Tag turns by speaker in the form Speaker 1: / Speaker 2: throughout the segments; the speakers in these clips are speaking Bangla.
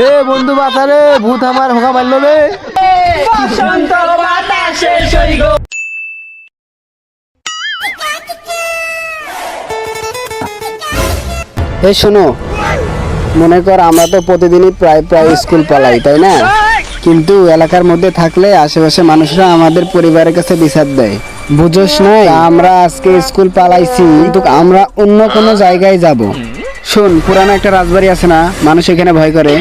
Speaker 1: এ বন্ধু বাঁচা রে, ভূত আমার হোকা মারলো রে।
Speaker 2: বসন্ত বাতাসে সইগ।
Speaker 3: এই শোনো, মনে কর আমরা তো প্রতিদিনই প্রায় প্রায় স্কুল পালাই, তাই না? কিন্তু এলাকার মধ্যে থাকলে আশেপাশে মানুষরা আমাদের পরিবারের কাছে বিচার দেয়, বুঝোস না? আমরা আজকে স্কুল পালাইছি, কিন্তু আমরা অন্য কোনো জায়গায় যাব। শোন, পুরানো একটা রাজবাড়ি আছে না, মানুষ এখানে ভয় করে।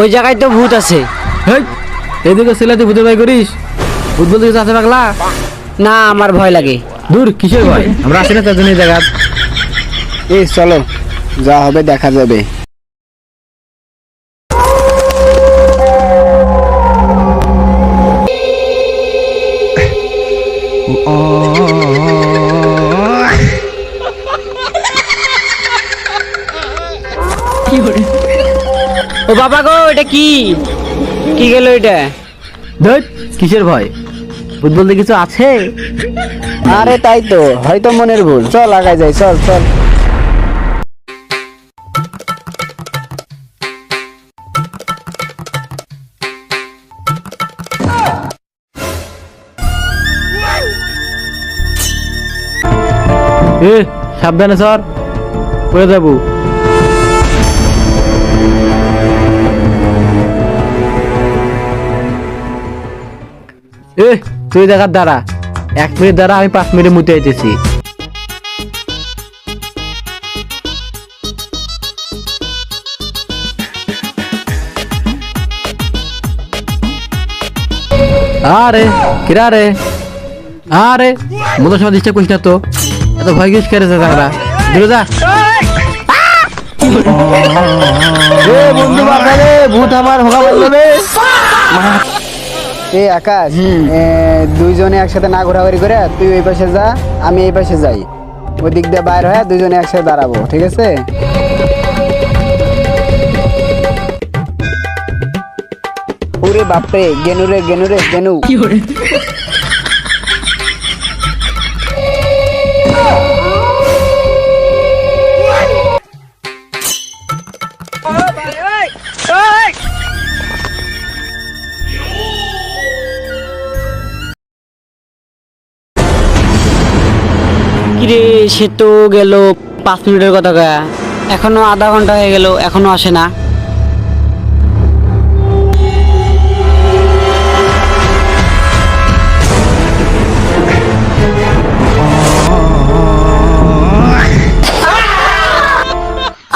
Speaker 2: ওই জায়গায় তো ভূত আছে।
Speaker 1: হেই, এদিকে ছেলেতে ভূতের ভয় করিস? ভূত বলতে কিছু আছে পাগলা?
Speaker 2: না, আমার ভয় লাগে।
Speaker 1: দূর, কিসের ভয়? আমরা আসি না তার জন্য এই জায়গা।
Speaker 3: এই চলো, যা হবে দেখা যাবে।
Speaker 2: ও বাবা গো, এটা কি কি গেল এটা?
Speaker 1: ধুর, কিসের ভয়? ভূত বলতে কিছু আছে?
Speaker 3: আরে তাই তো, হয়তো মনের ভুল। চল আগায় যাই, চল চল।
Speaker 1: এ সাবধানে সর, পড়ে যাবো। এ তুই দেখার দ্বারা 1 মিনিট দ্বারা আমি 5 মিনিট মুতে আইতেছি। আরে কিরা রে, আরে মতো সময় ডিস্টার্ব করিস না তো, এত ভয় গিস করেছে তারা। দূরে যা। এ বন্ধু বাবা রে, ভূত আমার হোকা মারলো রে।
Speaker 3: এই আকাশ, দুইজনে একসাথে না ঘোরাঘুরি করে তুই ওই পাশে যা, আমি এই পাশে যাই। ওই দিক দিয়ে বাইর হয়ে দুইজনে একসাথে দাঁড়াবো, ঠিক আছে? ওরে বাপরে, গেনু রে গেনু রে গেনু।
Speaker 2: কিরে, সে তো গেল 5 মিনিটের কথা কয়া, এখনো আধা ঘন্টা হয়ে গেল, এখনো আসে না।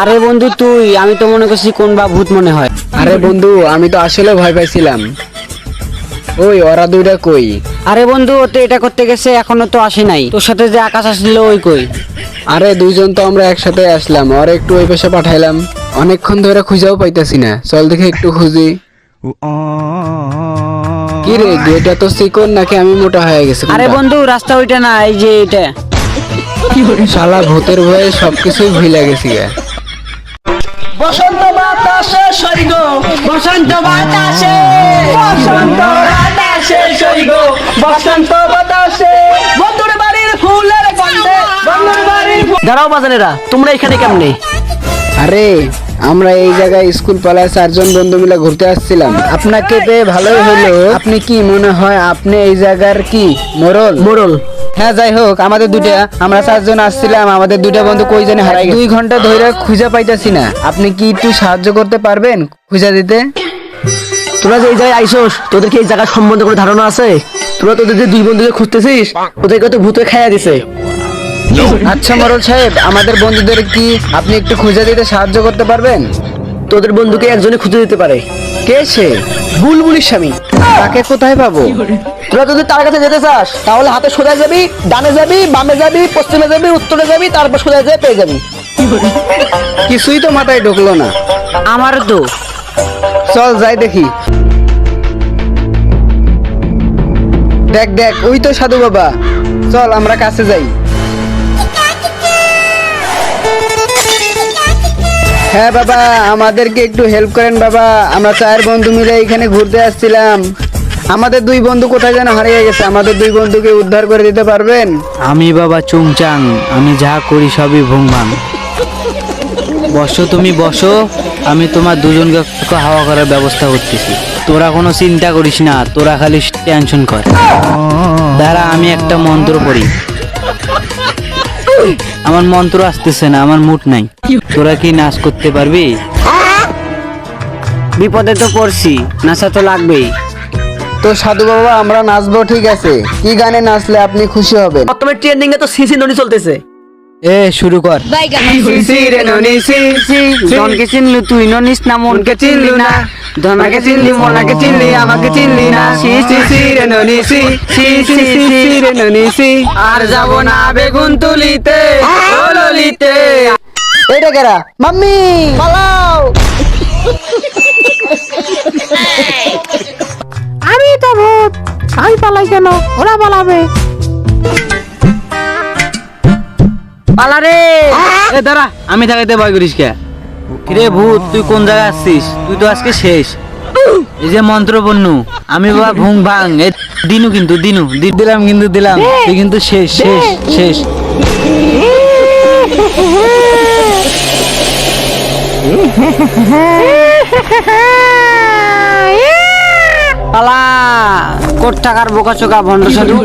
Speaker 2: আরে বন্ধু তুই, আমি তো মনে করছি কোন বা ভূত মনে হয়।
Speaker 3: আরে বন্ধু, আমি তো আসলে ভয় পাইছিলাম। ওই ওরা দুইটা কই?
Speaker 2: আরে বন্ধু, ও তো এটা করতে গেছে, এখনো তো আসে নাই। তোর সাথে যে আকাশ আসছিল ওই কই?
Speaker 3: আরে দুইজন তো আমরা একসাথে আসলাম, আর একটু ওই পাশে পাঠাইলাম। অনেকক্ষণ ধরে খুঁজেও পাইতাছি না, চল দেখে একটু খুঁজি। কি রে, এটা তো চিকন নাকি আমি মোটা হয়ে গেছি?
Speaker 2: আরে বন্ধু, রাস্তা ওইটা না, এই যে এটা।
Speaker 3: শালা ভূতের ভয়ে সবকিছুই ভুলে গেছি গা।
Speaker 2: বসন্ত বাতাসে সইগ, বসন্ত বাতাসে, বসন্ত বাতাসে সইগ, বসন্ত বাতাসে, বন্ধুর বাড়ির ফুলের গন্ধে, বন্ধুর বাড়ির ফুল। দাঁড়াও বাজানেরা, তোমরা এখানে কেমনে?
Speaker 3: আরে আমরা এই জায়গায় স্কুল পালায় 4 জন বন্ধু মিলে ঘুরতে আসছিলাম। আপনাকে পেয়ে ভালোই হলো। আপনি কি মনে হয় আপনি এই জায়গার কি মোড়ল?
Speaker 2: মোড়ল?
Speaker 3: হ্যাঁ, যাই হোক, আমরা 4 জন আসছিলাম। আমাদের 2টা বন্ধু কই জানি হারাই গেছে। 2 ঘন্টা ধরে খুঁজে পাইতাছি না। আপনি কি একটু সাহায্য করতে পারবেন খুঁজে দিতে?
Speaker 4: তোরা যে এই জায়গায় আইসোস, তোদের কি এই জায়গার সম্বন্ধে কোনো ধারণা আছে? তোরা তোদের যে 2 বন্ধুকে খুঁজতেছিস, ওদেরকে তো ভূতে খাইয়া দিছে।
Speaker 3: আচ্ছা মোড়ল সাহেব, আমাদের বন্ধুদের কি আপনি একটু খুঁজে দিতে সাহায্য করতে পারবেন?
Speaker 4: তোদের বন্ধুকে একজনে খুঁজে দিতে পারে।
Speaker 3: কে সে?
Speaker 4: বুলবুলির স্বামী।
Speaker 3: তাকে কোথায় পাবো?
Speaker 4: তোরা যদি তার কাছে যেতে চাস, তাহলে হাতে সোজা যাবি, ডানে যাবি, বামে যাবি, পশ্চিমে যাবি, উত্তরে যাবি, তারপর সোজা যেয়ে পেয়ে যাবি।
Speaker 3: কিছুই তো মাথায় ঢুকলো না।
Speaker 2: আমার তো।
Speaker 3: চল যাই দেখি। দেখ দেখ, ওই তো সাধু বাবা। চল আমরা কাছে যাই। হ্যাঁ বাবা, আমাদেরকে একটু হেল্প করেন বাবা। আমরা 4 বন্ধু মিলে এখানে ঘুরতে আসছিলাম। আমাদের 2 বন্ধু কোথায় যেন হারিয়ে গেছে। আমাদের 2 বন্ধুকে উদ্ধার করে দিতে পারবেন?
Speaker 1: আমি বাবা চুংচাং, আমি যা করি সবই ভুংভাং। বসো, তুমি বসো,
Speaker 2: আমি তোমার দুজনকে হাওয়া করার ব্যবস্থা করতেছি। তোরা কোনো চিন্তা করিস না, তোরা খালি টেনশন কর। দাঁড়া, আমি একটা মন্ত্র পড়ি। আমার মন্ত্র আসতেছে না, আমার মুড নাই। তোরা কি নাচ করতে পারবি? বিপদে তো পড়ছি, নাচা তো লাগবেই।
Speaker 3: তো সাধু বাবা আমরা নাচবো, ঠিক আছে। কি গানে নাচলে আপনি খুশি হবেন?
Speaker 4: বর্তমানে ট্রেন্ডিং এ তো সিসি ননি চলতেছে।
Speaker 2: এ শুরু কর। ধনকে চিনলি তুই ননিস না, মনকে চিনলি না। ধনাকে চিনলি, মনাকে চিনলি, আমাকে চিনলি না। আর যাব না বেগুন তুলিতে, ও ললিতে।
Speaker 3: এটা কেরা? মাম্মি পালাও।
Speaker 1: আমি তো ভূত, আমি পালাই কেন? ওরা পালাবে।
Speaker 2: পালা রে। এ দাঁড়া, আমি থাকাইতে ভয় করিস কে? কিরে ভূত, তুই কোন জায়গায় আসছিস? তুই তো আজকে শেষ। এই যে মন্ত্র বন্যু, আমি বাবা ভুং ভাং। এ দিনু কিন্তু দিনু দিলাম, কিন্তু দিলাম। তুই কিন্তু শেষ শেষ শেষ। পালা, কোট টাকার বোকা চোকা ভণ্ড সাধু।